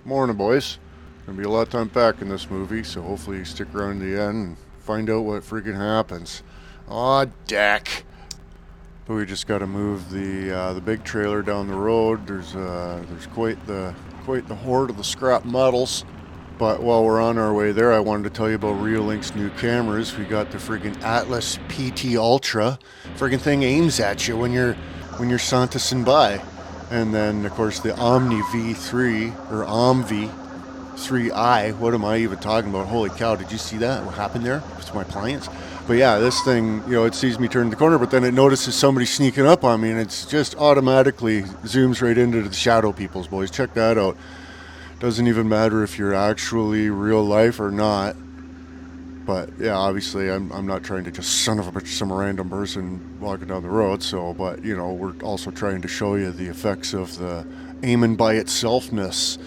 Morning, boys. Gonna be a lot to unpack in this movie, so hopefully you stick around to the end and find out what freaking happens. Aw, deck. But we just gotta move the big trailer down the road. There's quite the horde of the scrap metals. But while we're on our way there, I wanted to tell you about Reolink's new cameras. We got the friggin' Atlas PT Ultra. Friggin' thing aims at you when you're santasing by. And then, of course, the Omni V3 or OMV 3i. What am I even talking about? Holy cow! Did you see that? What happened there with my clients? But yeah, this thing, it sees me turn the corner, but then it notices somebody sneaking up on me, and it's just automatically zooms right into the shadow peoples, boys. Check that out. Doesn't even matter if you're actually real life or not. But yeah, obviously I'm not trying to just son of a bitch some random person walking down the road. But we're also trying to show you the effects of the aiming by itselfness.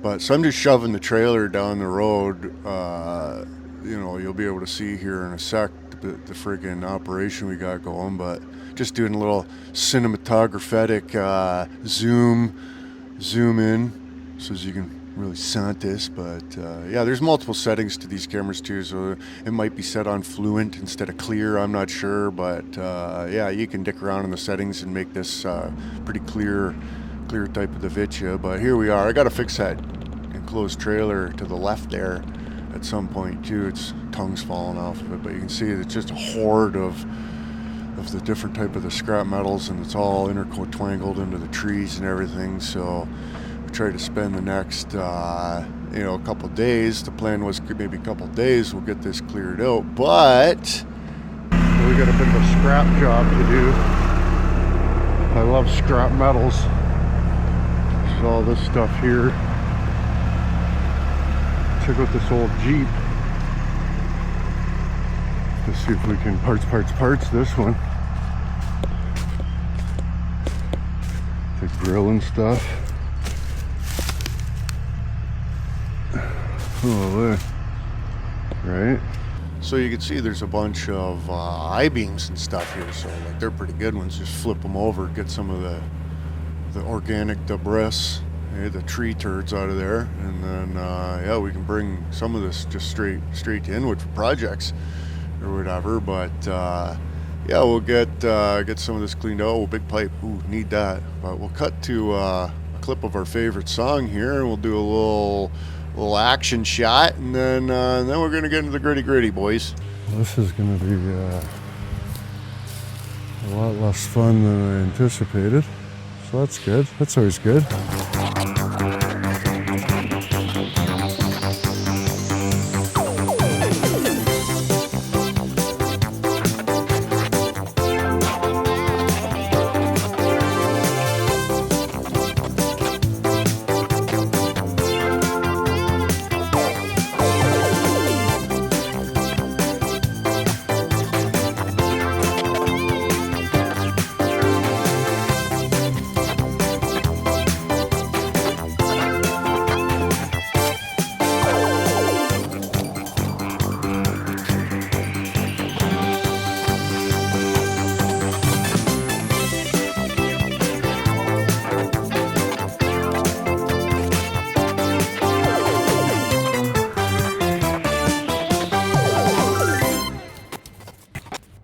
But so I'm just shoving the trailer down the road. You'll be able to see here in a sec the friggin' operation we got going. But just doing a little cinematographic zoom in, so as you can really sant this. But yeah, there's multiple settings to these cameras too, so it might be set on fluent instead of clear, I'm not sure. But yeah, you can dick around in the settings and make this pretty clear type of the vitya. But here we are. I gotta fix that enclosed trailer to the left there at some point too. Its tongue's falling off of it, but you can see it's just a horde of the different type of the scrap metals, and it's all intertwangled into the trees and everything. So try to spend the next couple days. The plan was maybe a couple days we'll get this cleared out, but we got a bit of a scrap job to do. I love scrap metals. There's all this stuff here. Check out this old Jeep. Let's see if we can parts this one. The grill and stuff. Oh, right. So you can see there's a bunch of I-beams and stuff here. So like they're pretty good ones. Just flip them over, get some of the organic debris, the tree turds out of there, and then yeah, we can bring some of this just straight to Inwood for projects or whatever. But yeah, we'll get some of this cleaned out. Oh, big pipe. Ooh, need that. But we'll cut to a clip of our favorite song here, and we'll do a little action shot, and then we're gonna get into the gritty, boys. This is gonna be a lot less fun than I anticipated, so that's good. That's always good.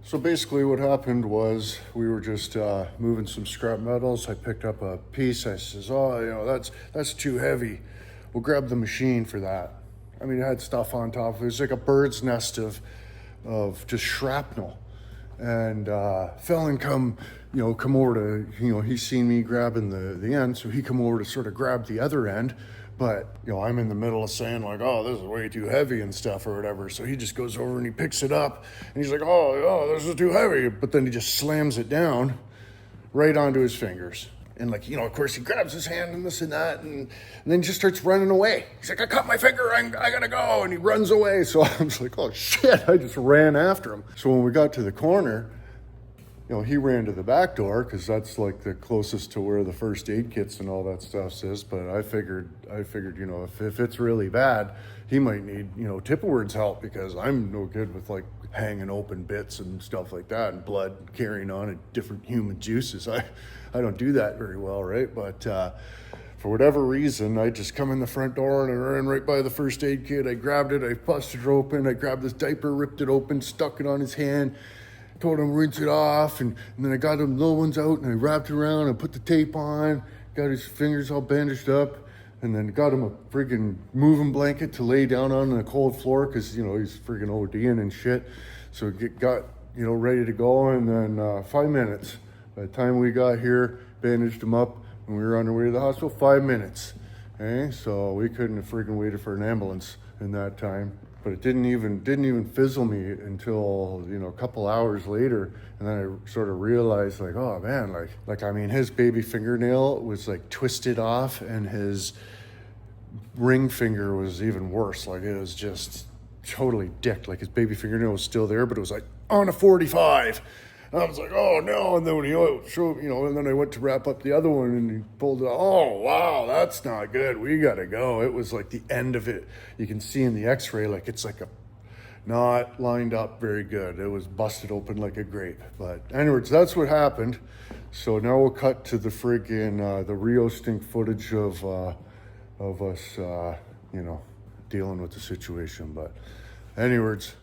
So basically what happened was we were just moving some scrap metals. I picked up a piece. I says, oh, that's too heavy. We'll grab the machine for that. I mean, it had stuff on top of it. It was like a bird's nest of just shrapnel. And Fallon come over to, he's seen me grabbing the end, so he come over to sort of grab the other end. But, I'm in the middle of saying like, oh, this is way too heavy and stuff or whatever. So he just goes over and he picks it up and he's like, oh, this is too heavy. But then he just slams it down right onto his fingers. And like, of course he grabs his hand and this and that and then just starts running away. He's like, I cut my finger, I gotta go. And he runs away. So I was like, oh shit, I just ran after him. So when we got to the corner, he ran to the back door because that's like the closest to where the first aid kits and all that stuff is. But I figured, if it's really bad, he might need, Tipperward's help because I'm no good with like hanging open bits and stuff like that and blood carrying on and different human juices. I don't do that very well, right? But for whatever reason, I just come in the front door and I ran right by the first aid kit. I grabbed it, I busted it open, I grabbed this diaper, ripped it open, stuck it on his hand, told him rinse it off, and then I got him little ones out and I wrapped it around and put the tape on, got his fingers all bandaged up, and then got him a friggin' moving blanket to lay down on the cold floor because, you know, he's friggin' ODing and shit. So got, you know, ready to go, and then 5 minutes. By the time we got here, bandaged him up, and we were on our way to the hospital, 5 minutes. Okay, so we couldn't have freaking waited for an ambulance in that time. But it didn't even fizzle me until, you know, a couple hours later, and then I sort of realized, like, oh man, like I mean, his baby fingernail was like twisted off, and his ring finger was even worse. Like, it was just totally dicked. Like, his baby fingernail was still there, but it was like on a 45. And I was like, oh no. And then when he showed, you know, and then I went to wrap up the other one and he pulled it out. Oh wow, that's not good. We gotta go. It was like the end of it. You can see in the x-ray, like it's like a not lined up very good. It was busted open like a grape. But anyways, that's what happened. So now we'll cut to the friggin' the Rio stink footage of us, you know, dealing with the situation. But anyways,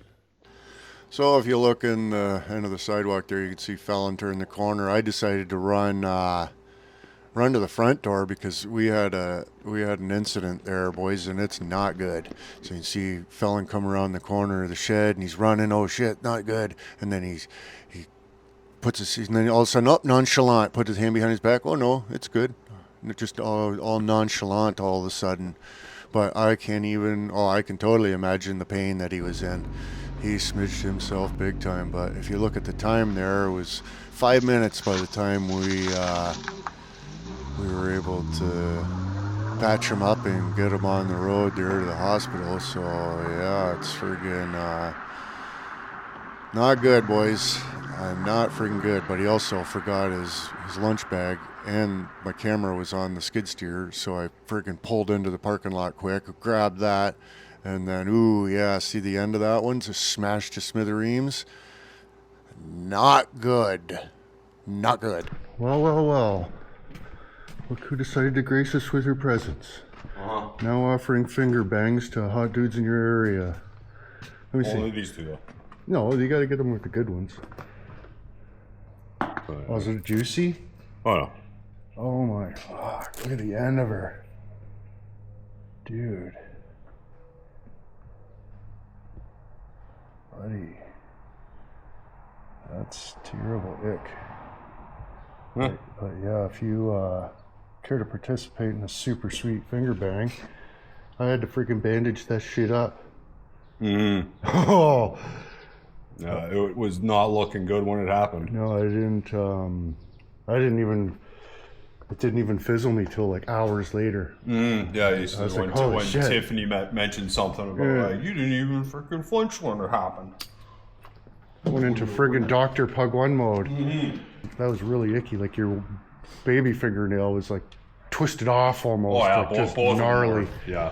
so if you look in the end of the sidewalk there, you can see Fallon turn the corner. I decided to run to the front door because we had an incident there, boys, and it's not good. So you can see Fallon come around the corner of the shed and he's running. Oh shit, not good. And then he puts his, and then all of a sudden, up nonchalant, put his hand behind his back. Oh no, it's good. Just all nonchalant all of a sudden. But I can totally imagine the pain that he was in. He smidged himself big time. But if you look at the time there, it was 5 minutes by the time we were able to patch him up and get him on the road there to the hospital. So yeah, it's friggin' not good, boys. Not friggin' good. But he also forgot his lunch bag, and my camera was on the skid steer, so I friggin' pulled into the parking lot quick, grabbed that, and then, ooh, yeah, see the end of that one? Just smashed to smithereens. Not good. Not good. Well. Look who decided to grace us with her presence. Uh-huh. Now offering finger bangs to hot dudes in your area. Let me see. Only these two, though. No, you gotta get them with the good ones. Oh, is it juicy? Oh, no. Oh my fuck, look at the end of her. Dude. Buddy. That's terrible ick. Huh. But yeah, if you care to participate in a super sweet finger bang, I had to freaking bandage that shit up. Mm-hmm. Oh. It was not looking good when it happened. No, it didn't even fizzle me till like hours later. Yeah, when shit. Tiffany mentioned something about like, you didn't even freaking flinch when it happened. I went into friggin' Dr. Pug 1 mode. Mm-hmm. That was really icky. Like your baby fingernail was like twisted off almost. Oh yeah, like just both gnarly. Yeah.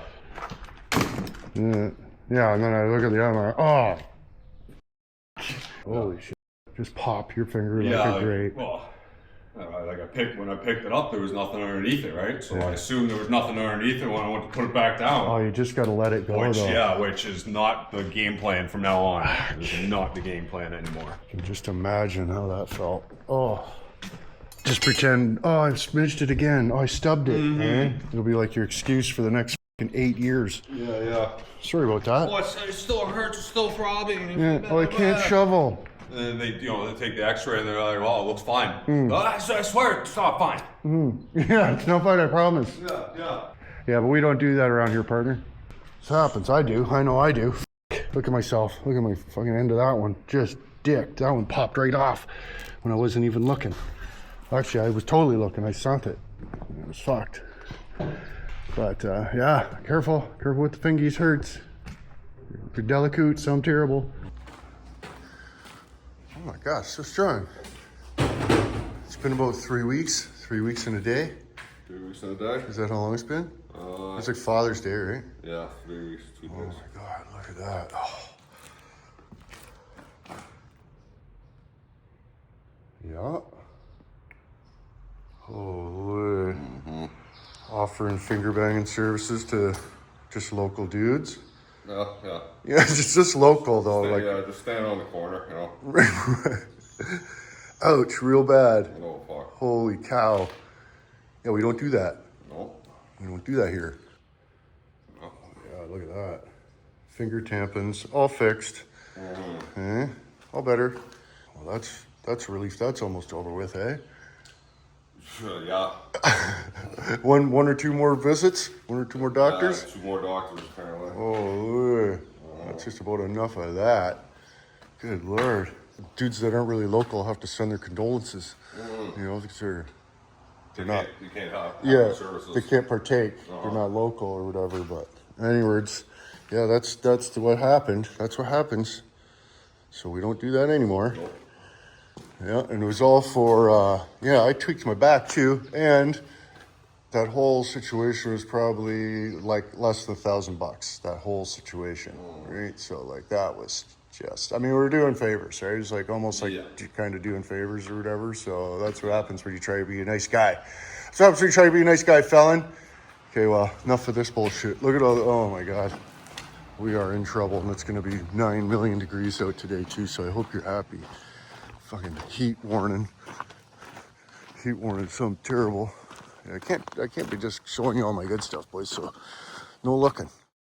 Yeah, and then I look at the other one, like, oh. Holy shit. Just pop your finger like a grape. Well, when I picked it up, there was nothing underneath it, right? So I assumed there was nothing underneath it when I went to put it back down. Oh, you just gotta let it go, which is not the game plan from now on. It's not the game plan anymore. I can just imagine how that felt. Oh. Just pretend, oh, I smidged it again. Oh, I stubbed it. Mm-hmm. It'll be like your excuse for the next 8 years. Yeah. Sorry about that. Oh, it still hurts, it's still throbbing. Yeah. Oh, I can't shovel. And then they take the X-ray and they're like, "Oh, it looks fine." Oh, I swear, it's not fine. Yeah, it's not fine. I promise. Yeah. Yeah, but we don't do that around here, partner. This happens. I do. I know I do. Look at myself. Look at my fucking end of that one. Just dick. That one popped right off when I wasn't even looking. Actually, I was totally looking. I sunk it. It was fucked. But yeah, careful with the fingies. Hurts. You're delicate. Sound terrible. Oh my gosh, so strong. It's been about 3 weeks. 3 weeks and a day. 3 weeks and a day? Is that how long it's been? It's like Father's Day, right? Yeah, 3 weeks, 2 days. Oh my God, look at that. Oh. Yeah. Holy. offering finger banging services to just local dudes. Yeah, yeah. Yeah, it's just local though. Stay, Like, yeah, just stand on the corner, you know. ouch, real bad. Oh fuck. Holy cow. Yeah, we don't do that. No. We don't do that here. No. Yeah, look at that. Finger tampons, all fixed. All better. Well, that's a relief. That's almost over with, eh? Yeah. One or two more visits? One or two more doctors? 2 more doctors apparently. Oh, that's just about enough of that. Good Lord. Dudes that aren't really local have to send their condolences. You know, because they're not. You can't have Yeah, services. they can't partake. They're not local or whatever. But anyways, yeah, that's what happened. That's what happens. So we don't do that anymore. Nope. Yeah, and it was all for, I tweaked my back too. And that whole situation was probably like less than $1,000, that whole situation, right? So like that was just, I mean, we were doing favors, right? It was like almost like you're kind of doing favors or whatever. So that's what happens when you try to be a nice guy. So happens when you try to be a nice guy, felon. Okay, well, enough of this bullshit. Look at all the, oh my God. We are in trouble, and it's going to be 9 million degrees out today too, so I hope you're happy. Fucking heat warning. Heat warning, something terrible. I can't be just showing you all my good stuff, boys, so no looking.